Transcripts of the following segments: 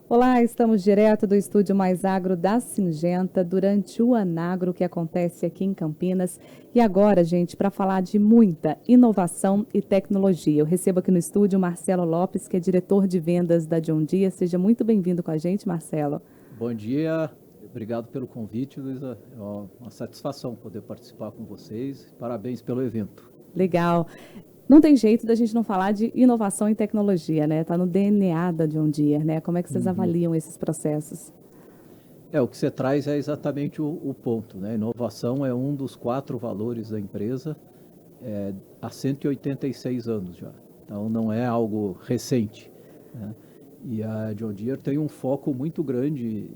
Olá, estamos direto do estúdio Mais Agro da Singenta durante o Anagro que acontece aqui em Campinas. E agora, gente, para falar de muita inovação e tecnologia. Eu recebo aqui no estúdio o Marcelo Lopes, que é diretor de vendas da John Deere. Seja muito bem-vindo com a gente, Marcelo. Bom dia, obrigado pelo convite, Luísa. É uma satisfação poder participar com vocês. Parabéns pelo evento. Legal. Não tem jeito da gente não falar de inovação e tecnologia, né? Está no DNA da John Deere, né? Como é que vocês avaliam esses processos? O que você traz é exatamente o ponto, né? Inovação é um dos 4 valores da empresa há 186 anos já. Então não é algo recente, né? E a John Deere tem um foco muito grande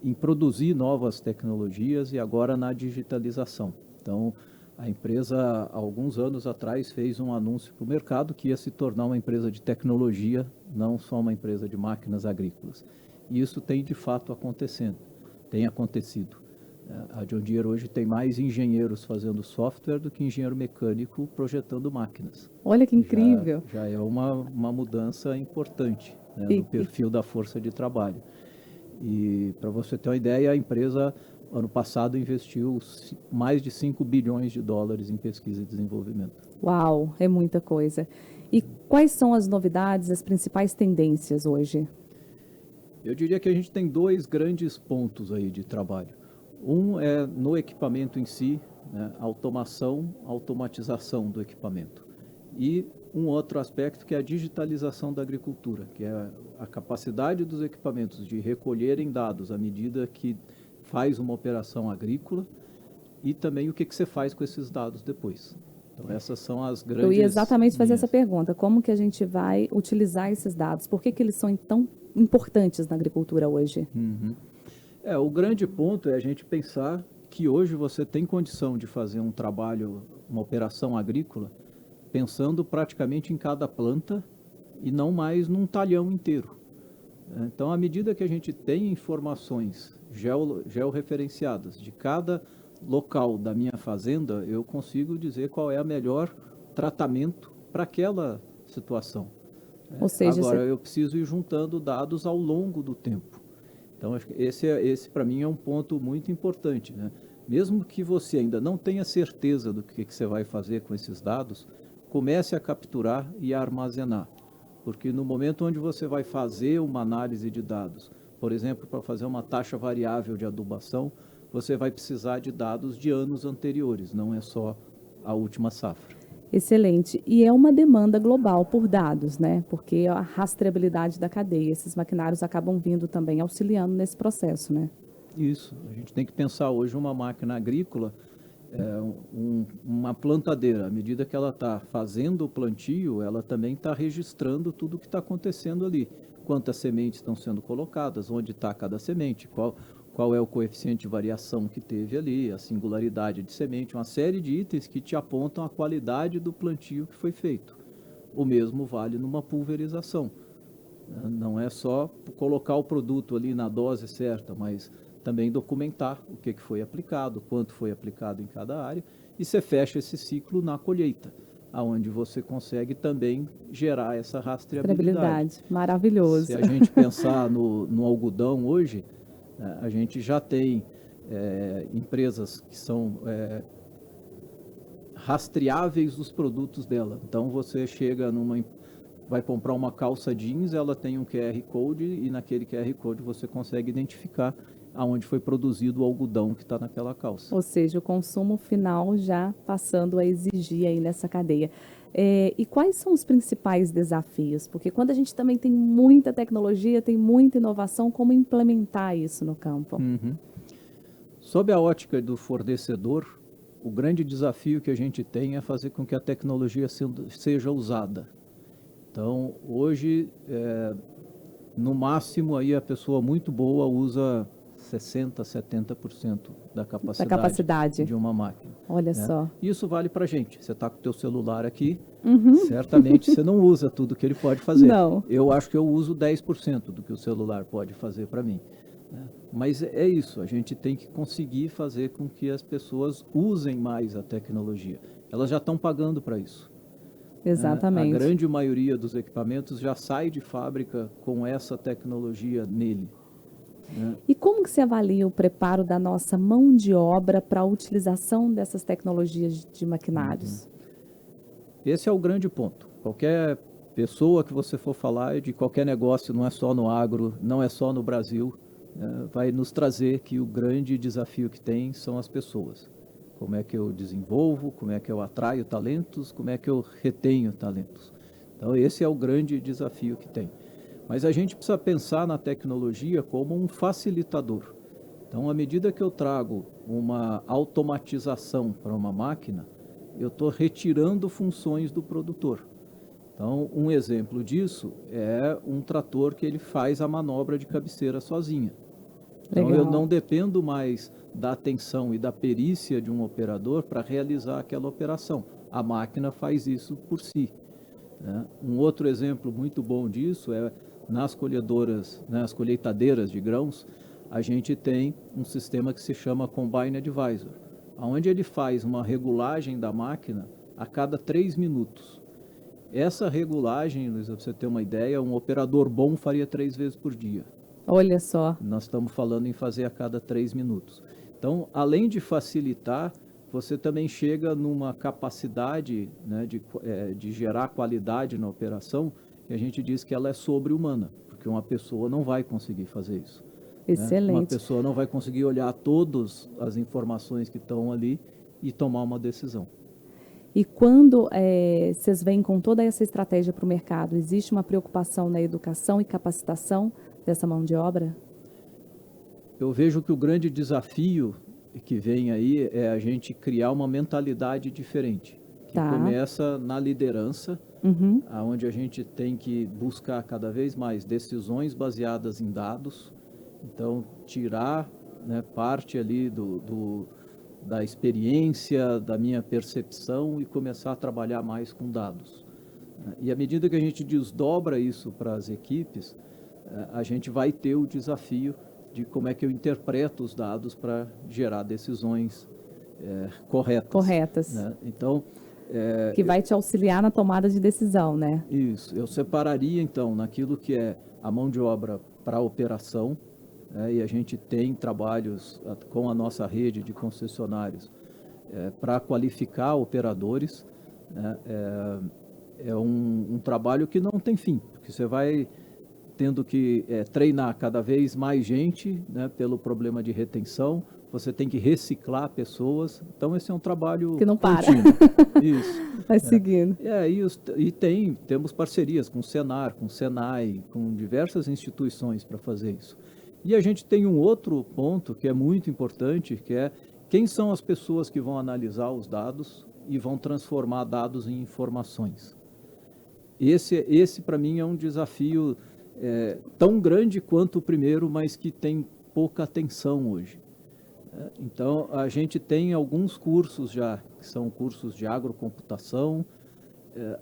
em produzir novas tecnologias e agora na digitalização. Então, a empresa, há alguns anos atrás, fez um anúncio para o mercado que ia se tornar uma empresa de tecnologia, não só uma empresa de máquinas agrícolas. E isso tem de fato tem acontecido. A John Deere hoje tem mais engenheiros fazendo software do que engenheiro mecânico projetando máquinas. Olha que incrível. Já é uma mudança importante, né, no E, e perfil da força de trabalho. E para você ter uma ideia, a empresa, ano passado, investiu mais de 5 bilhões de dólares em pesquisa e desenvolvimento. Uau, é muita coisa. E quais são as novidades, as principais tendências hoje? Eu diria que a gente tem 2 grandes pontos aí de trabalho. Um é no equipamento em si, né, automatização do equipamento. E um outro aspecto que é a digitalização da agricultura, que é a capacidade dos equipamentos de recolherem dados à medida que faz uma operação agrícola e também o que você faz com esses dados depois. Então essas são as Eu ia grandes exatamente fazer essa linhas. pergunta. Como que a gente vai utilizar esses dados? Por que que eles são tão importantes na agricultura hoje? O grande ponto é a gente pensar que hoje você tem condição de fazer um trabalho, uma operação agrícola, pensando praticamente em cada planta e não mais num talhão inteiro. Então, à medida que a gente tem informações georreferenciadas de cada local da minha fazenda, eu consigo dizer qual é o melhor tratamento para aquela situação. Ou seja, Agora, eu preciso ir juntando dados ao longo do tempo. Então, acho que esse para mim é um ponto muito importante, né? Mesmo que você ainda não tenha certeza do que você vai fazer com esses dados, comece a capturar e a armazenar. Porque no momento onde você vai fazer uma análise de dados, por exemplo, para fazer uma taxa variável de adubação, você vai precisar de dados de anos anteriores, não é só a última safra. excelente. E é uma demanda global por dados, né? Porque a rastreabilidade da cadeia, esses maquinários acabam vindo também auxiliando nesse processo, né? Isso, a gente tem que pensar hoje uma máquina agrícola, uma plantadeira, à medida que ela está fazendo o plantio, ela também está registrando tudo o que está acontecendo ali. Quantas sementes estão sendo colocadas, onde está cada semente, qual é o coeficiente de variação que teve ali, a singularidade de semente, uma série de itens que te apontam a qualidade do plantio que foi feito. O mesmo vale numa pulverização. Não é só colocar o produto ali na dose certa, mas também documentar o que foi aplicado, quanto foi aplicado em cada área, e você fecha esse ciclo na colheita, aonde você consegue também gerar essa rastreabilidade. Rastreabilidade, Se maravilhoso. a gente pensar no algodão hoje, a gente já tem empresas que são rastreáveis os produtos dela. Então você chega vai comprar uma calça jeans, ela tem um QR Code e naquele QR Code você consegue identificar aonde foi produzido o algodão que está naquela calça. Ou seja, o consumo final já passando a exigir aí nessa cadeia. E quais são os principais desafios? Porque quando a gente também tem muita tecnologia, tem muita inovação, como implementar isso no campo? Sob a ótica do fornecedor, o grande desafio que a gente tem é fazer com que a tecnologia seja usada. Então, hoje, no máximo, aí a pessoa muito boa usa 60%, 70% da Da capacidade capacidade. de uma máquina. Olha Né? só. Isso vale para a gente. Você está com o teu celular aqui, certamente você não usa tudo que ele pode fazer. Não. Eu acho que eu uso 10% do que o celular pode fazer para mim. Né? Mas é isso, a gente tem que conseguir fazer com que as pessoas usem mais a tecnologia. Elas já estão pagando para isso. Exatamente. A grande maioria dos equipamentos já sai de fábrica com essa tecnologia nele. Né? E como que você avalia o preparo da nossa mão de obra para a utilização dessas tecnologias de maquinários? Esse é o grande ponto. Qualquer pessoa que você for falar de qualquer negócio, não é só no agro, não é só no Brasil, vai nos trazer que o grande desafio que tem são as pessoas. Como é que eu desenvolvo, como é que eu atraio talentos, como é que eu retenho talentos. Então, esse é o grande desafio que tem. Mas a gente precisa pensar na tecnologia como um facilitador. Então, à medida que eu trago uma automatização para uma máquina, eu estou retirando funções do produtor. Então, um exemplo disso é um trator que ele faz a manobra de cabeceira sozinha. Então, Legal. eu não dependo mais da atenção e da perícia de um operador para realizar aquela operação. A máquina faz isso por si. Né? Um outro exemplo muito bom disso é nas colhedoras, nas colheitadeiras de grãos, a gente tem um sistema que se chama Combine Advisor, onde ele faz uma regulagem da máquina a cada 3 minutos. Essa regulagem, Luísa, para você ter uma ideia, um operador bom faria 3 vezes por dia. Olha só. Nós estamos falando em fazer a cada 3 minutos. Então, além de facilitar, você também chega numa capacidade, né, de gerar qualidade na operação, que a gente diz que ela é sobre-humana, porque uma pessoa não vai conseguir fazer isso. Excelente. Né? Uma pessoa não vai conseguir olhar todas as informações que estão ali e tomar uma decisão. E quando vocês vêm com toda essa estratégia para o mercado, existe uma preocupação na educação e capacitação dessa mão de obra? Eu vejo que o grande desafio que vem aí é a gente criar uma mentalidade diferente, que começa na liderança, onde a gente tem que buscar cada vez mais decisões baseadas em dados. Então, tirar, né, parte ali da experiência, da minha percepção e começar a trabalhar mais com dados. E à medida que a gente desdobra isso para as equipes, a gente vai ter o desafio de como é que eu interpreto os dados para gerar decisões corretas. Né? Então, que vai te auxiliar na tomada de decisão, né? Isso. Eu separaria, então, naquilo que é a mão de obra para a operação, e a gente tem trabalhos com a nossa rede de concessionários para qualificar operadores. Né? É um trabalho que não tem fim, porque você vai tendo que treinar cada vez mais gente, né, pelo problema de retenção, você tem que reciclar pessoas, então esse é um trabalho que não contínuo. Para. Isso. Vai seguindo. E temos parcerias com o Senar, com o Senai, com diversas instituições para fazer isso. E a gente tem um outro ponto que é muito importante, que é quem são as pessoas que vão analisar os dados e vão transformar dados em informações. Esse para mim é um desafio tão grande quanto o primeiro, mas que tem pouca atenção hoje. Então, a gente tem alguns cursos já, que são cursos de agrocomputação,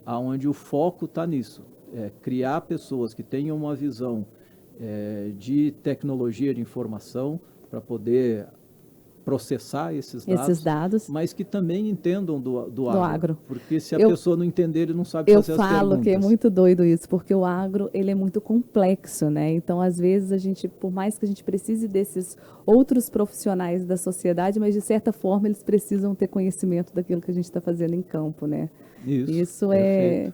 onde o foco está nisso, criar pessoas que tenham uma visão de tecnologia de informação para poder processar esses dados, mas que também entendam do agro. Porque se a pessoa não entender, ele não sabe fazer as perguntas. Eu falo que é muito doido isso, porque o agro ele é muito complexo, né? Então, às vezes, a gente, por mais que a gente precise desses outros profissionais da sociedade, mas de certa forma eles precisam ter conhecimento daquilo que a gente está fazendo em campo, né? Isso é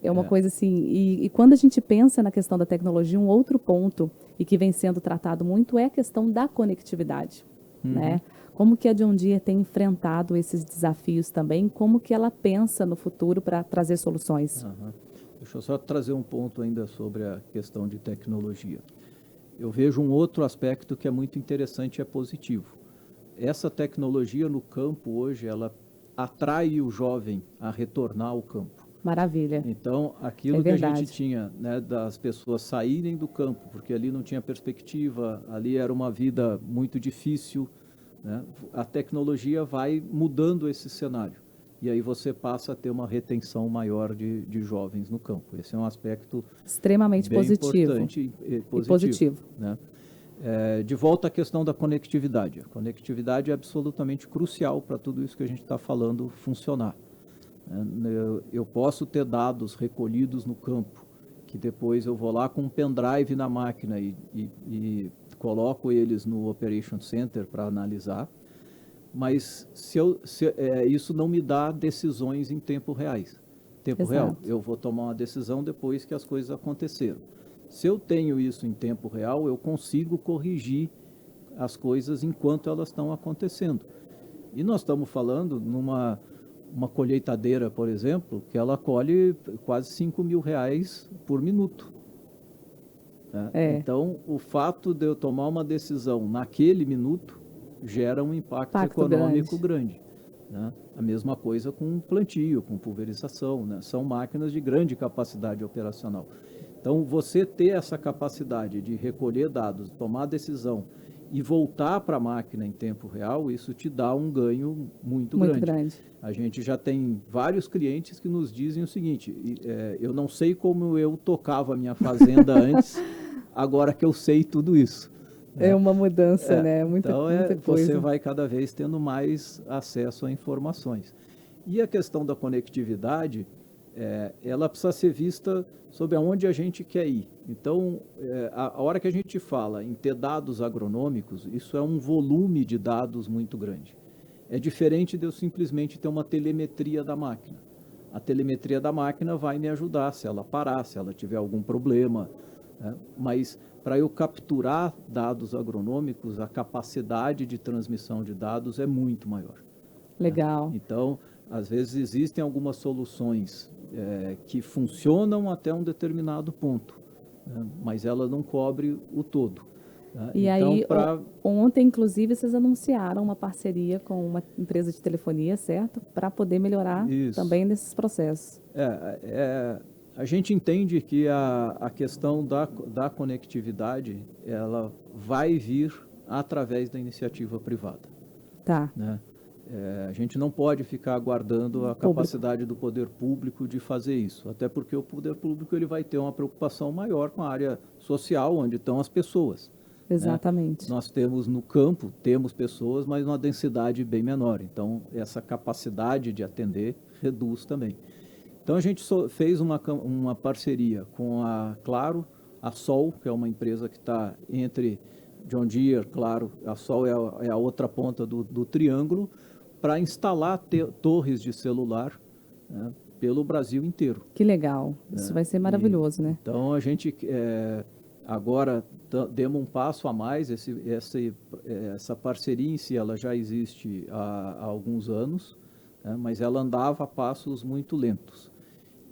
uma coisa assim, e quando a gente pensa na questão da tecnologia, um outro ponto, e que vem sendo tratado muito, é a questão da conectividade. Né? Como que a John Deere tem enfrentado esses desafios também? Como que ela pensa no futuro para trazer soluções? Deixa eu só trazer um ponto ainda sobre a questão de tecnologia. Eu vejo um outro aspecto que é muito interessante e é positivo. Essa tecnologia no campo hoje, ela atrai o jovem a retornar ao campo. Maravilha. Então, aquilo que a gente tinha, né, das pessoas saírem do campo, porque ali não tinha perspectiva, ali era uma vida muito difícil, né? A tecnologia vai mudando esse cenário. E aí você passa a ter uma retenção maior de jovens no campo. Esse é um aspecto extremamente bem positivo. Importante e positivo. Né? De volta à questão da conectividade. A conectividade é absolutamente crucial para tudo isso que a gente está falando funcionar. Eu posso ter dados recolhidos no campo, que depois eu vou lá com um pendrive na máquina e coloco eles no Operation Center para analisar, mas isso não me dá decisões em tempo real. Exato. Eu vou tomar uma decisão depois que as coisas aconteceram. Se eu tenho isso em tempo real, eu consigo corrigir as coisas enquanto elas estão acontecendo. E nós estamos falando numa colheitadeira, por exemplo, que ela colhe quase R$ 5.000 por minuto. Né? Então, o fato de eu tomar uma decisão naquele minuto gera um impacto econômico grande. Né? A mesma coisa com plantio, com pulverização. Né? São máquinas de grande capacidade operacional. Então, você ter essa capacidade de recolher dados, tomar decisão e voltar para a máquina em tempo real, isso te dá um ganho muito grande. A gente já tem vários clientes que nos dizem o seguinte: eu não sei como eu tocava a minha fazenda antes, agora que eu sei tudo isso. É muita mudança, né? Muita coisa. Você vai cada vez tendo mais acesso a informações. E a questão da conectividade, ela precisa ser vista sobre aonde a gente quer ir. Então, a hora que a gente fala em ter dados agronômicos, isso é um volume de dados muito grande. É diferente de eu simplesmente ter uma telemetria da máquina. A telemetria da máquina vai me ajudar se ela parar, se ela tiver algum problema. Né? Mas para eu capturar dados agronômicos, a capacidade de transmissão de dados é muito maior. Legal. Né? Então, às vezes existem algumas soluções que funcionam até um determinado ponto, né? Mas ela não cobre o todo. Né? E então, aí, ontem, inclusive, vocês anunciaram uma parceria com uma empresa de telefonia, certo? Para poder melhorar também nesses processos. A gente entende que a questão da conectividade, ela vai vir através da iniciativa privada. Tá. Né? A gente não pode ficar aguardando a capacidade do poder público de fazer isso, até porque o poder público ele vai ter uma preocupação maior com a área social, onde estão as pessoas. Exatamente. Né? Nós temos no campo, temos pessoas, mas numa densidade bem menor. Então, essa capacidade de atender reduz também. Então, a gente fez uma parceria com a Claro, a Sol, que é uma empresa que está entre John Deere, Claro, a Sol é a outra ponta do triângulo, para instalar torres de celular, né, pelo Brasil inteiro. Que legal. Isso vai ser maravilhoso, né? Então, a gente agora demos um passo a mais. Essa parceria em si ela já existe há alguns anos, né, mas ela andava a passos muito lentos.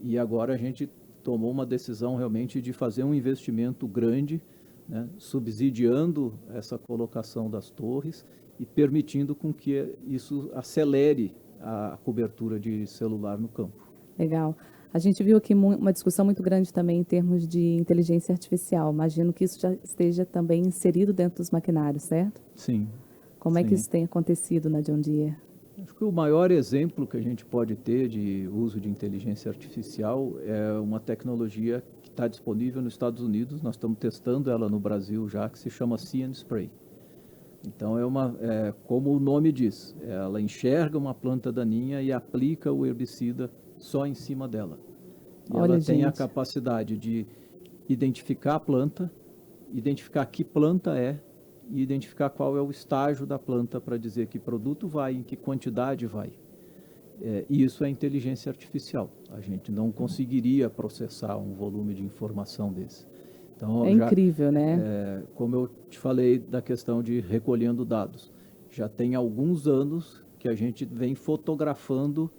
E agora a gente tomou uma decisão realmente de fazer um investimento grande, né, subsidiando essa colocação das torres e permitindo com que isso acelere a cobertura de celular no campo. Legal. A gente viu aqui uma discussão muito grande também em termos de inteligência artificial. Imagino que isso já esteja também inserido dentro dos maquinários, certo? Sim. Como é que isso tem acontecido na John Deere? Acho que o maior exemplo que a gente pode ter de uso de inteligência artificial é uma tecnologia que está disponível nos Estados Unidos. Nós estamos testando ela no Brasil já, que se chama See and Spray. Então, como o nome diz, ela enxerga uma planta daninha e aplica o herbicida só em cima dela. E ela tem a capacidade de identificar a planta, identificar que planta e identificar qual é o estágio da planta para dizer que produto vai, em que quantidade vai. E isso é inteligência artificial. A gente não conseguiria processar um volume de informação desse. Então, incrível, né? Como eu te falei da questão de recolhendo dados, já tem alguns anos que a gente vem fotografando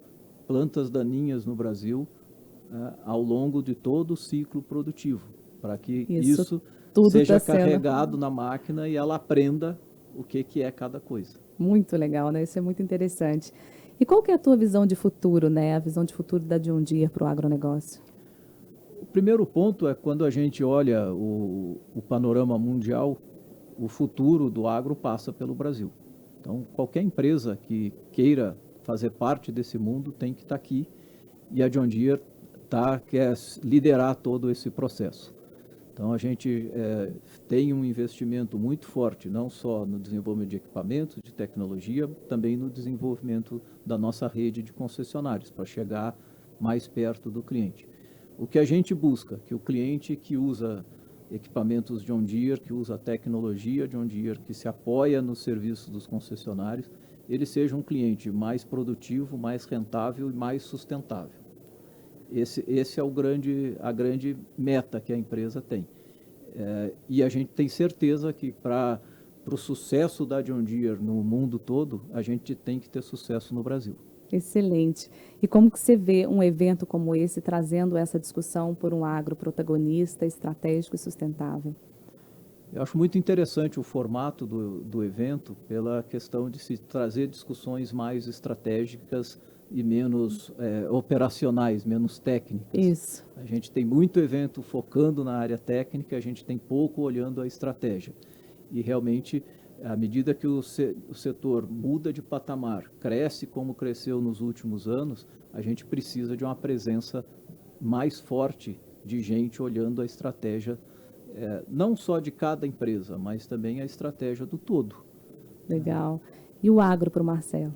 plantas daninhas no Brasil ao longo de todo o ciclo produtivo, para que isso seja carregado na máquina e ela aprenda o que é cada coisa. Muito legal, né? Isso é muito interessante. E qual que é a tua visão de futuro, né? A visão de futuro da John Deere para o agronegócio? O primeiro ponto é quando a gente olha o panorama mundial, o futuro do agro passa pelo Brasil. Então, qualquer empresa que queira fazer parte desse mundo tem que estar aqui, e a John Deere quer liderar todo esse processo. Então, a gente tem um investimento muito forte, não só no desenvolvimento de equipamentos, de tecnologia, também no desenvolvimento da nossa rede de concessionários, para chegar mais perto do cliente. O que a gente busca, que o cliente que usa equipamentos John Deere, que usa a tecnologia John Deere, que se apoia nos serviços dos concessionários, ele seja um cliente mais produtivo, mais rentável e mais sustentável. Esse é a grande meta que a empresa tem. E a gente tem certeza que para o sucesso da John Deere no mundo todo, a gente tem que ter sucesso no Brasil. Excelente. E como que você vê um evento como esse trazendo essa discussão por um agro protagonista, estratégico e sustentável? Eu acho muito interessante o formato do evento pela questão de se trazer discussões mais estratégicas e menos operacionais, menos técnicas. Isso. A gente tem muito evento focando na área técnica, a gente tem pouco olhando a estratégia. E realmente, à medida que o setor muda de patamar, cresce como cresceu nos últimos anos, a gente precisa de uma presença mais forte de gente olhando a estratégia, não só de cada empresa, mas também a estratégia do todo. Legal. E o agro para o Marcelo?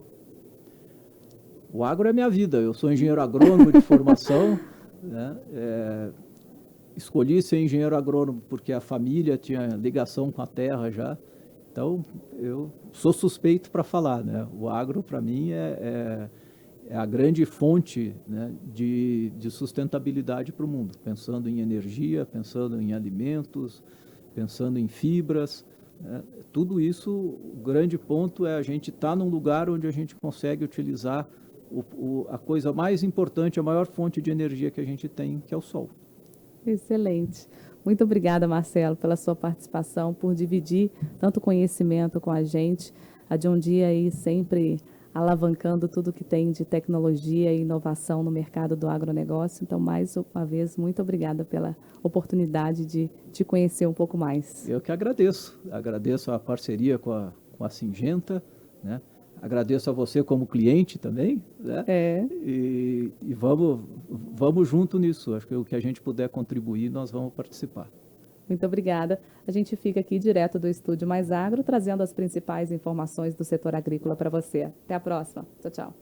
O agro é minha vida. Eu sou engenheiro agrônomo de formação, né? Escolhi ser engenheiro agrônomo porque a família tinha ligação com a terra já. Então, eu sou suspeito para falar, né? O agro, para mim, é a grande fonte, né, de sustentabilidade para o mundo, pensando em energia, pensando em alimentos, pensando em fibras. Né? Tudo isso, o grande ponto é a gente estar num lugar onde a gente consegue utilizar a coisa mais importante, a maior fonte de energia que a gente tem, que é o sol. Excelente. Muito obrigada, Marcelo, pela sua participação, por dividir tanto conhecimento com a gente. A John Deere aí sempre alavancando tudo que tem de tecnologia e inovação no mercado do agronegócio. Então, mais uma vez, muito obrigada pela oportunidade de te conhecer um pouco mais. Eu que agradeço. Agradeço a parceria com a Syngenta, né? Agradeço a você como cliente também, né? E vamos junto nisso. Acho que o que a gente puder contribuir, nós vamos participar. Muito obrigada. A gente fica aqui direto do Estúdio Mais Agro, trazendo as principais informações do setor agrícola para você. Até a próxima. Tchau, tchau.